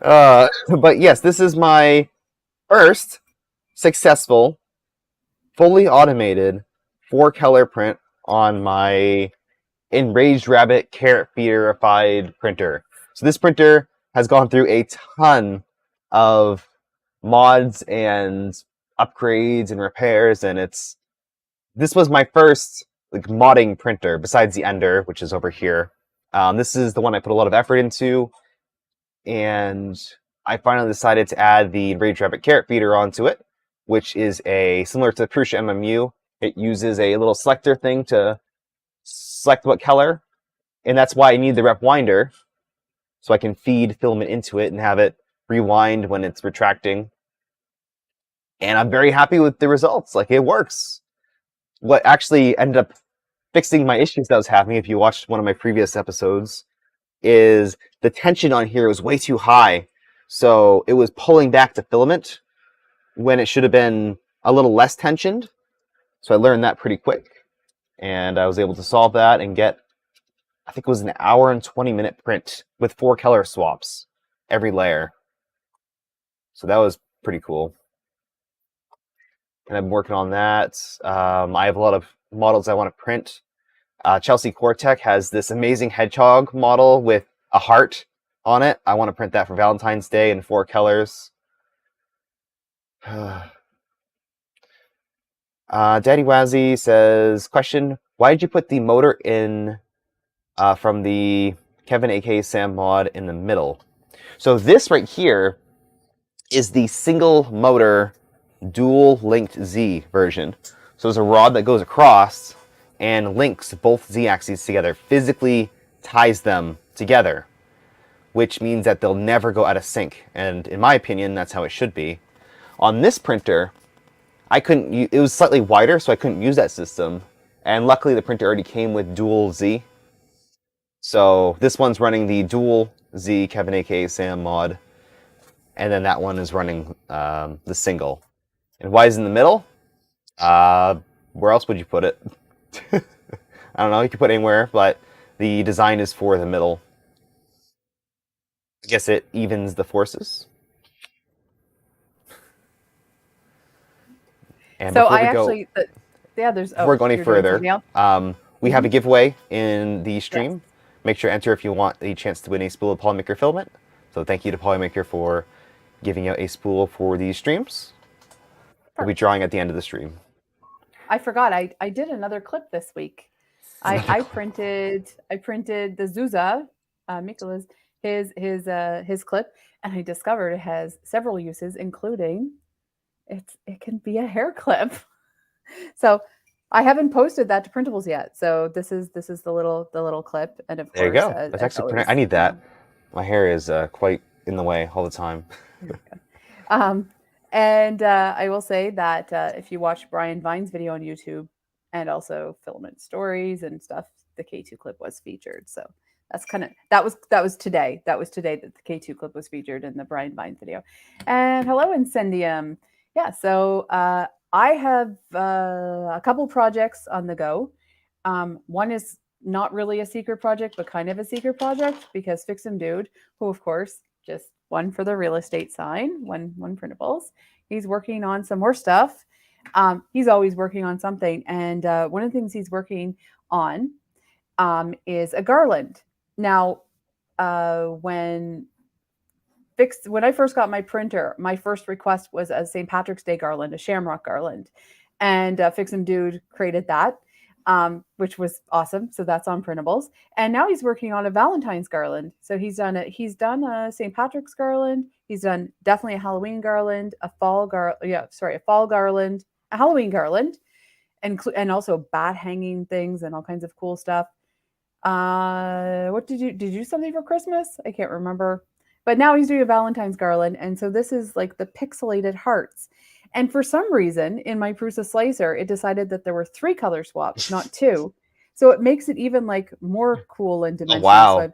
But yes, this is my first successful, fully automated 4-color print on my Enraged Rabbit Carrot Feederified printer. So this printer has gone through a ton of mods and upgrades and repairs, and this was my first modding printer besides the Ender, which is over here. This is the one I put a lot of effort into, and I finally decided to add the Enraged Rabbit Carrot Feeder onto it, which is similar to the Prusa MMU. It uses a little selector thing to select what color, and that's why I need the rep winder, so I can feed filament into it and have it rewind when it's retracting. And I'm very happy with the results. It works. What actually ended up fixing my issues that I was having, if you watched one of my previous episodes, is the tension on here was way too high. So it was pulling back the filament when it should have been a little less tensioned. So I learned that pretty quick. And I was able to solve that and get, I think it was an hour and 20-minute print with 4 color swaps every layer. So that was pretty cool. And I'm working on that. I have a lot of models I want to print. Chelsea Cortec has this amazing hedgehog model with a heart on it. I want to print that for Valentine's Day in 4 colors. Daddy Wazzy says, question, why did you put the motor in from the Kevin aka Sam mod in the middle? So this right here is the single motor dual linked Z version. So there's a rod that goes across and links both Z axes together, physically ties them together, which means that they'll never go out of sync. And in my opinion, that's how it should be. On this printer, I couldn't. It was slightly wider, so I couldn't use that system. And luckily, the printer already came with dual Z. So this one's running the dual Z Kevin aka Sam mod, and then that one is running the single. And why is it in the middle? Where else would you put it? I don't know. You could put it anywhere, but the design is for the middle. I guess it evens the forces. And So before I we go, actually, yeah, there's. before we go any you're doing further, something else? we have a giveaway in the stream. Yes. Make sure to enter if you want a chance to win a spool of Polymaker filament. So thank you to Polymaker for giving out a spool for these streams. We'll be drawing at the end of the stream. I forgot. I did another clip this week. I printed the Zuza, Mikola's his clip, and I discovered it has several uses, including it can be a hair clip. So I haven't posted that to printables yet. So this is the little clip, and of There you course, go. That's actually pretty. I need that. My hair is quite in the way all the time. And I will say that if you watch Brian Vine's video on YouTube and also Filament Stories and stuff, the K2 clip was featured. So that's that was today. That was today that the K2 clip was featured in the Brian Vine video. And hello, Incendium. Yeah, so I have a couple projects on the go. One is not really a secret project, but kind of a secret project because Fix 'em Dude, who of course just won for the real estate sign, won printables. He's working on some more stuff. He's always working on something, and one of the things he's working on is a garland. Now, when I first got my printer, my first request was a St. Patrick's Day garland, a shamrock garland, and Fix 'em Dude created that, which was awesome. So that's on printables, and now he's working on a Valentine's garland. So he's done a St. Patrick's garland. He's done definitely a Halloween garland, a fall garland, a Halloween garland, and also bat hanging things and all kinds of cool stuff. What did you do something for Christmas? I can't remember. But now he's doing a Valentine's garland, and so this is like the pixelated hearts. And for some reason, in my Prusa slicer, it decided that there were 3 color swaps, not 2. So it makes it even like more cool and dimensional. Oh, wow.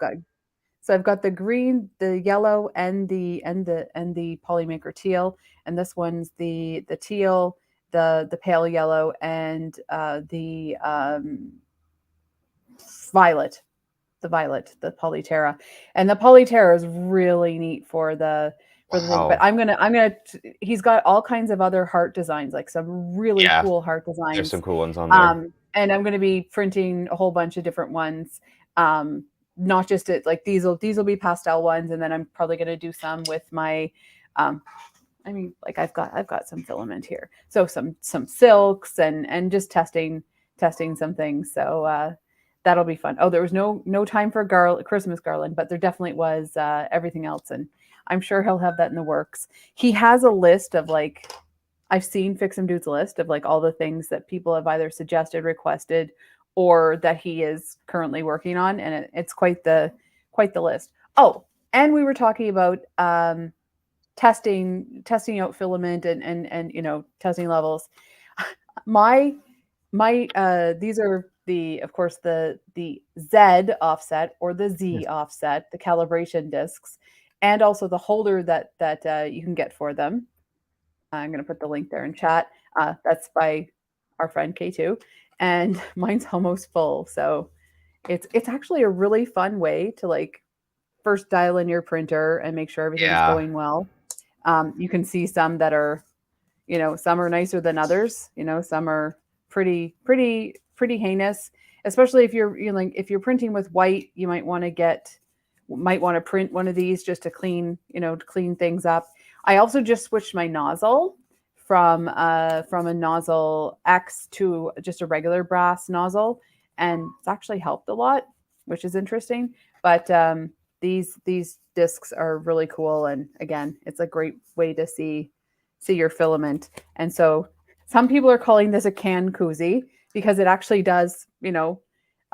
So I've got the green, the yellow, and the Polymaker teal, and this one's the teal, the pale yellow, and the violet. The Polyterra, and the Polyterra is really neat for the thing. But he's got all kinds of other heart designs, like some really cool heart designs. There's some cool ones on there. And I'm going to be printing a whole bunch of different ones. Not just like these will be pastel ones, and then I'm probably going to do some with my. Like I've got some filament here, so some silks and just testing some things. So. That'll be fun. Oh, there was no time for Christmas garland, but there definitely was everything else, and I'm sure he'll have that in the works. He has a list of I've seen Fix 'em Dude's list of all the things that people have either suggested, requested, or that he is currently working on, and it's quite the list. Oh, and we were talking about testing out filament and testing levels. These are of course the Z offset or the Z offset, the calibration discs, and also the holder that you can get for them. I'm going to put the link there in chat. That's by our friend K2, and mine's almost full. So it's actually a really fun way to first dial in your printer and make sure everything's going well. You can see some that are, some are nicer than others. Some are pretty heinous. Especially if if you're printing with white, you might want to print one of these just to to clean things up. I also just switched my nozzle from a nozzle X to just a regular brass nozzle, and it's actually helped a lot, which is interesting. But these discs are really cool, and again, it's a great way to see your filament. And so some people are calling this a can koozie because it actually does,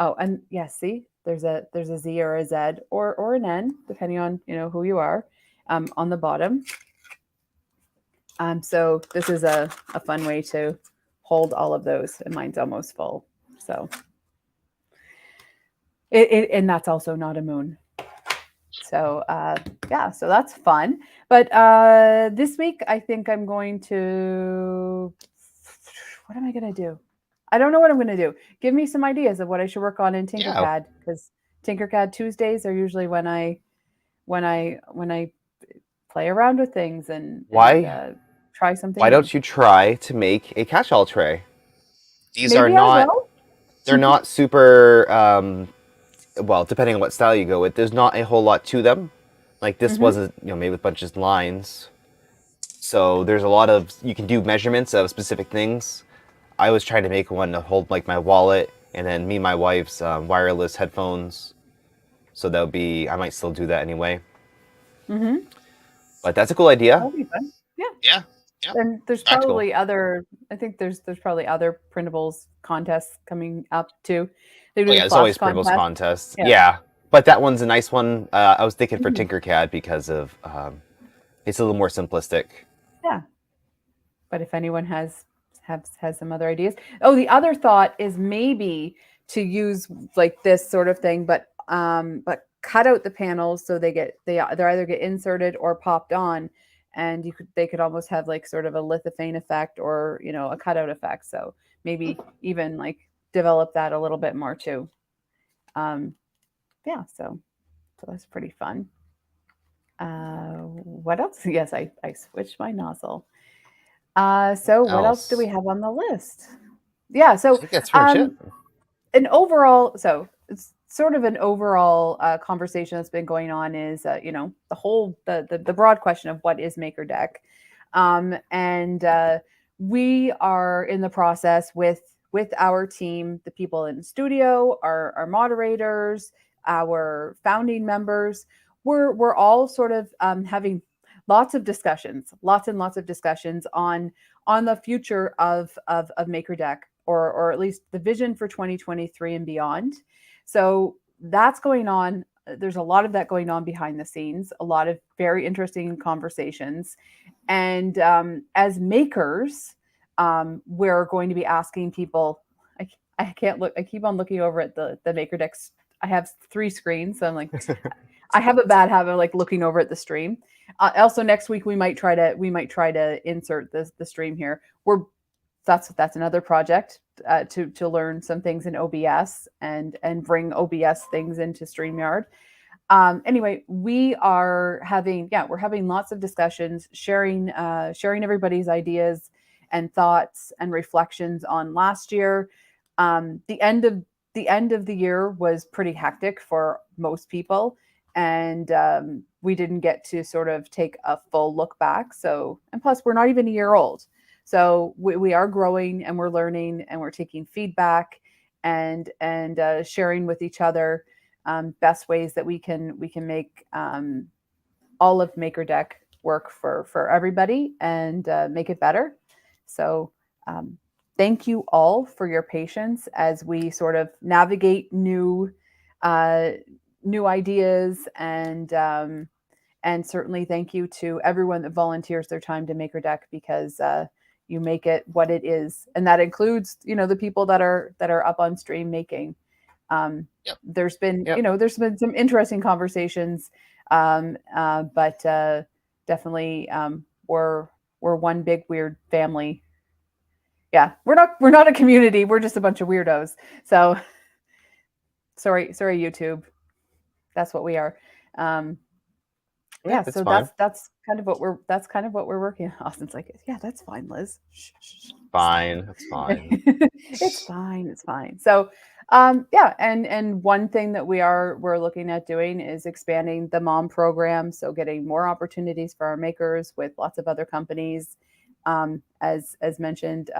Oh, and yes, see, there's a Z or a Z or an N, depending on who you are, on the bottom. So this is a fun way to hold all of those, and mine's almost full. So and that's also not a moon. So yeah, so that's fun. But this week I think I'm going to, what am I going to do? I don't know what I'm going to do. Give me some ideas of what I should work on in Tinkercad, because Tinkercad Tuesdays are usually when I play around with things and try something. Why new. don't you try to make a catch-all tray? These Maybe are not. I will. They're not super. Well, depending on what style you go with, there's not a whole lot to them. Like this wasn't made with bunches of lines. So there's a lot of, you can do measurements of specific things. I was trying to make one to hold like my wallet, and then me and my wife's wireless headphones. So that would be, I might still do that anyway. But that's a cool idea. That'll be fun. Yeah. Yeah. And there's Practical. probably other. I think there's probably other printables contests coming up too. They do There's always printables contests. Yeah. Yeah, but that one's a nice one. I was thinking for Tinkercad because of it's a little more simplistic. Yeah. But if anyone has some other ideas. Oh, the other thought is maybe to use like this sort of thing, but cut out the panels so they either get inserted or popped on, and they could almost have like sort of a lithophane effect or a cutout effect. So maybe even like develop that a little bit more too. Yeah, so that's pretty fun. What else? Yes, I switched my nozzle. So what else do we have on the list? Yeah, so I think that's pretty much it. It's sort of an overall conversation that's been going on is the broad question of what is MakerDeck, and we are in the process with our team, the people in the studio, our moderators, our founding members. We're all sort of having lots and lots of discussions on the future of MakerDeck, or at least the vision for 2023 and beyond. So that's going on. There's a lot of that going on behind the scenes, a lot of very interesting conversations. And as makers, we're going to be asking people, I can't look, I keep on looking over at the MakerDeck. I have 3 screens, so I'm like, I have a bad habit of like looking over at the stream. Also, next week we might try to insert the stream here. That's another project to learn some things in OBS and bring OBS things into StreamYard. Anyway, we're having lots of discussions, sharing everybody's ideas and thoughts and reflections on last year. The end of the year was pretty hectic for most people, and we didn't get to sort of take a full look back. So, and plus, we're not even a year old. So we are growing, and we're learning, and we're taking feedback and sharing with each other best ways that we can make all of MakerDeck work for everybody and make it better. So thank you all for your patience as we sort of navigate new ideas, and certainly thank you to everyone that volunteers their time to MakerDeck, because you make it what it is, and that includes the people that are up on stream making. There's been there's been some interesting conversations, but definitely we're one big weird family. Yeah, we're not a community. We're just a bunch of weirdos. So sorry YouTube. That's what we are. Yeah, Yeah, it's so fine. that's kind of what we're working on. Austin's like, yeah, that's fine, Liz. Shh, shh, shh, stop. Fine. It's fine. It's fine. It's fine. So, yeah, and one thing that we're looking at doing is expanding the mom program, so getting more opportunities for our makers with lots of other companies. As mentioned,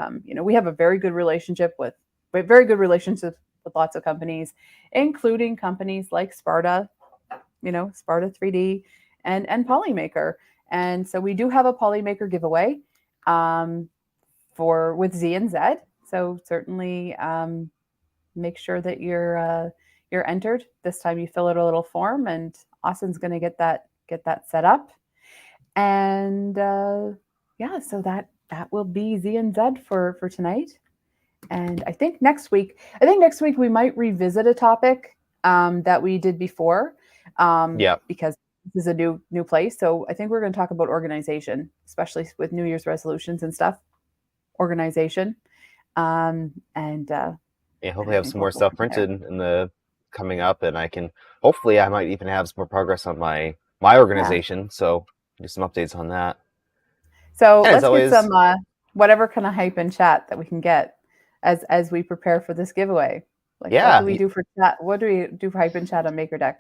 we have a very good relationship with very good relationships with lots of companies, including companies like Sparta, Sparta 3D and Polymaker. And so we do have a Polymaker giveaway um, for with Zee and Zed. So certainly make sure that you're entered. This time you fill out a little form, and Austin's going to get that set up. And yeah, so that will be Z and Zed for tonight. And I think next week we might revisit a topic that we did before Yep. because this is a new place. So I think we're going to talk about organization, especially with New Year's resolutions and stuff. Organization, and Yeah, and hopefully I have think some we'll more go stuff from there. printed in the coming up, and hopefully I might even have some more progress on my Yeah. organization. So do some updates on that. So And as let's get always, some whatever kind of hype in chat that we can get as we prepare for this giveaway. Like, what do yeah. we do for chat? What do we do for hype in chat on MakerDeck?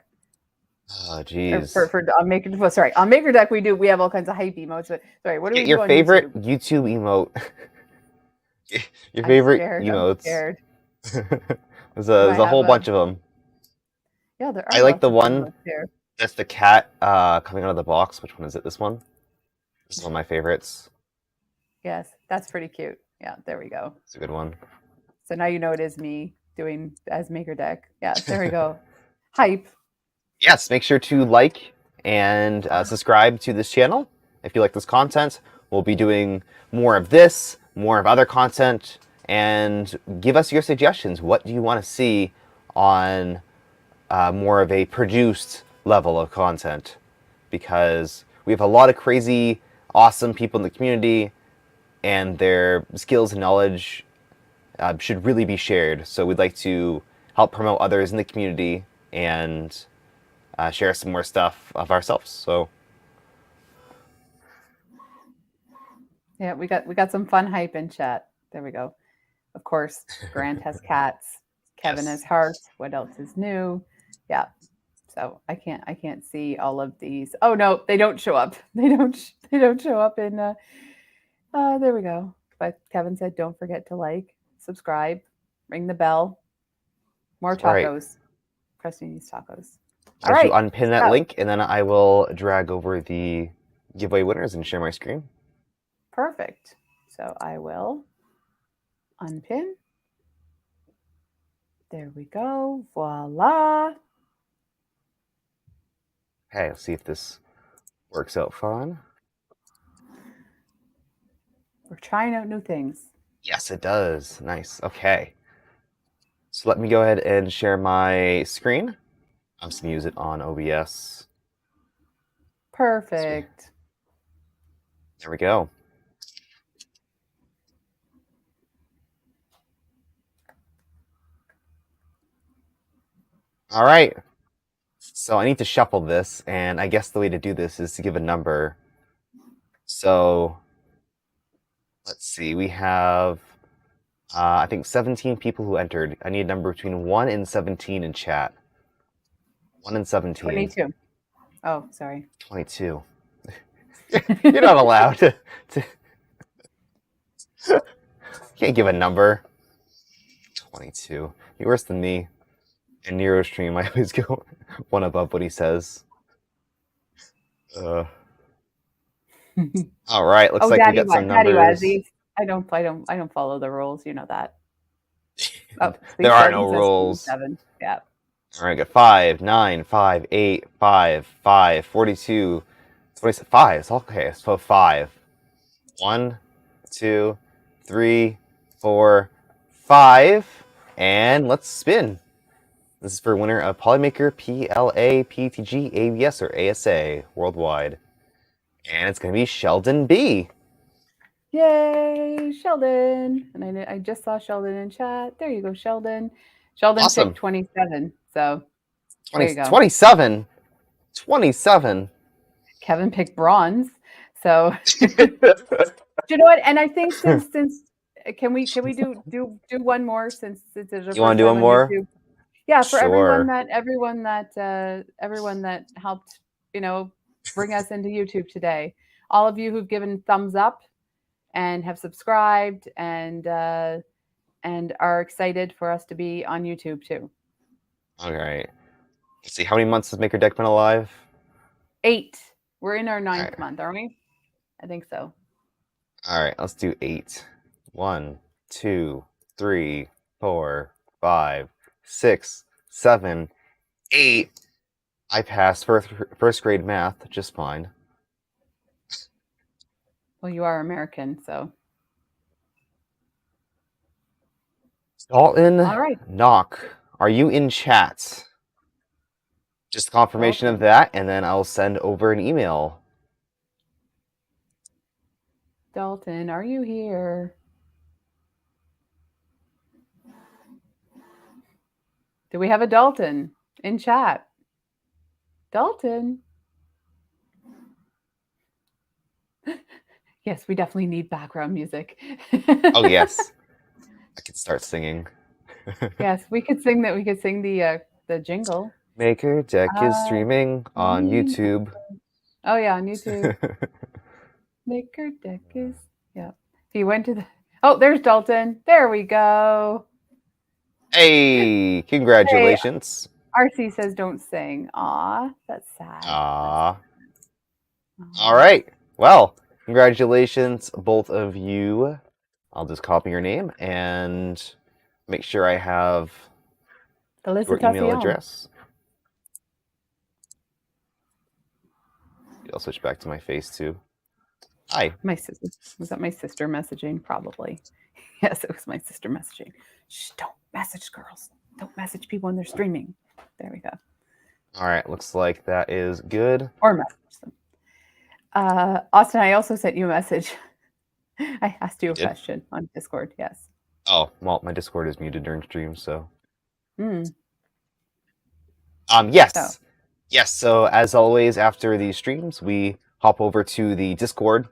Oh, Or geez. for on Maker. Well, sorry, on MakerDeck we have all kinds of hype emotes. But sorry, what do Get we your do on favorite YouTube? YouTube emote. Your I'm favorite scared. I'm emotes. scared. Do I There's a have whole a? bunch of them. Yeah, there I are like lots the of good one emotes here. that's the cat coming out of the box. Which one is it? This one? This is one of my favorites. Yes, that's pretty cute. Yeah, there we go. It's a good one. So now you know it is me doing as MakerDeck. Yeah, there we go. Hype. Yes, make sure to like and subscribe to this channel if you like this content. We'll be doing more of this, more of other content, and give us your suggestions. What do you want to see on more of a produced level of content? Because we have a lot of crazy, awesome people in the community, and their skills and knowledge should really be shared. So we'd like to help promote others in the community and share some more stuff of ourselves. So Yeah, we got some fun hype in chat. There we go. Of course, Grant has cats. Kevin has yes, hearts. What else is new? Yeah. So I can't see all of these. Oh no, they don't show up. They don't show up in there we go. But Kevin said don't forget to like, subscribe, ring the bell. More all right. tacos. Crusty needs tacos. I'll All let you right. unpin that So link, and then I will drag over the giveaway winners and share my screen. perfect. So I will unpin. There we go. Voila. Okay, let's see if this works out fine. We're trying out new things. Yes, it does. Nice. Okay. So let me go ahead and share my screen. I'm just going to use it on OBS. Perfect. There we go. All right. So I need to shuffle this, and I guess the way to do this is to give a number. So let's see. We have, I think, 17 people who entered. I need a number between 1 and 17 in chat. 1 and 17. 22. Oh, sorry. 22. You're not allowed to can't give a number. 22. You're worse than me. In Nero stream, I always go one above what he says. All right, looks Oh, like we got some Daddy numbers. Wazzy. I don't follow the rules. You know that. Oh, There Sleep are said no he says rules. 27. Yeah. All right, got 5, 9, 5, 8, 5, 5, 42, 25. Okay, so 5. 1, 2, 3, 4, 5. And let's spin. This is for winner of Polymaker PLA, PTG, ABS, or ASA worldwide. And it's going to be Sheldon B. Yay, Sheldon. And I just saw Sheldon in chat. There you go, Sheldon. Sheldon Awesome. picked 27. So 20, there you go. 27. 27. Kevin picked bronze. So you know what? And I think since can we do one more since it's our You want first to do time one on more? YouTube? Yeah, for Sure. everyone that helped, bring us into YouTube today. All of you who've given thumbs up and have subscribed and are excited for us to be on YouTube too. All right. Let's see. How many months has MakerDeck been alive? 8. We're in our All ninth right. month, aren't we? I think so. All right. Let's do 8. 1, 2, 3, 4, 5, 6, 7, 8. I passed first grade math just fine. Well, you are American, so. Dalton All right. Knock, are you in chat? Just confirmation of Dalton. that, and then I'll send over an email. Dalton, are you here? Do we have a Dalton in chat? Dalton. Yes, we definitely need background music. Oh yes, I can start singing. Yes, we could sing that. We could sing the jingle. MakerDeck is streaming on YouTube. Oh yeah, on YouTube. MakerDeck is, yeah. He went to the. Oh, there's Dalton. There we go. Hey, Hey, congratulations. RC says don't sing. Aw, that's sad. All Aw. right. Well, congratulations, both of you. I'll just copy your name and make sure I have your email Felicitación. address. I'll switch back to my face too. Hi. My sister, was that my sister messaging? Probably. Yes, it was my sister messaging. Shh, don't message girls. Don't message people when they're streaming. There we go. All right. Looks like that is good. Or message them. Austin, I also sent you a message. I asked you a question on Discord. Yes. Oh, well, my Discord is muted during stream, so. Mm. Yes. So. Yes, so as always, after these streams, we hop over to the Discord.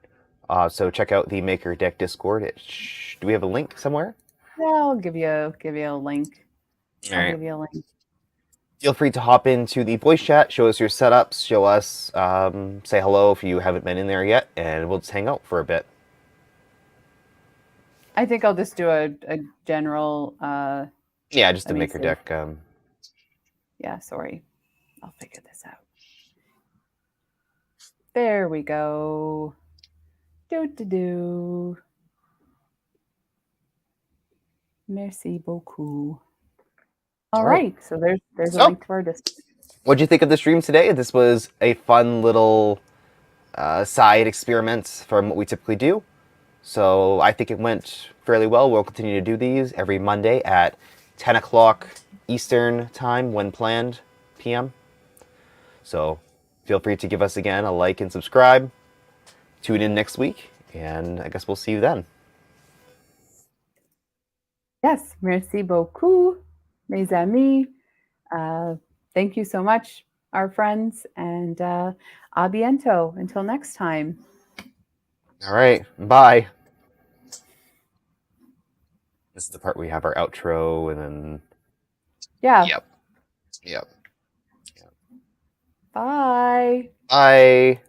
So check out the MakerDeck Discord. Do we have a link somewhere? Yeah, I'll give you a link. All right. Give you a link. Feel free to hop into the voice chat, show us your setups, show us, say hello if you haven't been in there yet, and we'll just hang out for a bit. I think I'll just do a general. Yeah, just a MakerDeck. Yeah, sorry. I'll figure this out. There we go. Do. Merci beaucoup. All right. So there's a link to our Discord. What'd you think of the stream today? This was a fun little side experiment from what we typically do. So I think it went fairly well. We'll continue to do these every Monday at 10 o'clock Eastern time when planned p.m. So feel free to give us again a like and subscribe. Tune in next week, and I guess we'll see you then. Yes, merci beaucoup, mes amis. Thank you so much, our friends, and a biento. Until next time. All right, bye. This is the part where we have our outro, and then... Yeah. Yep. Bye. Bye.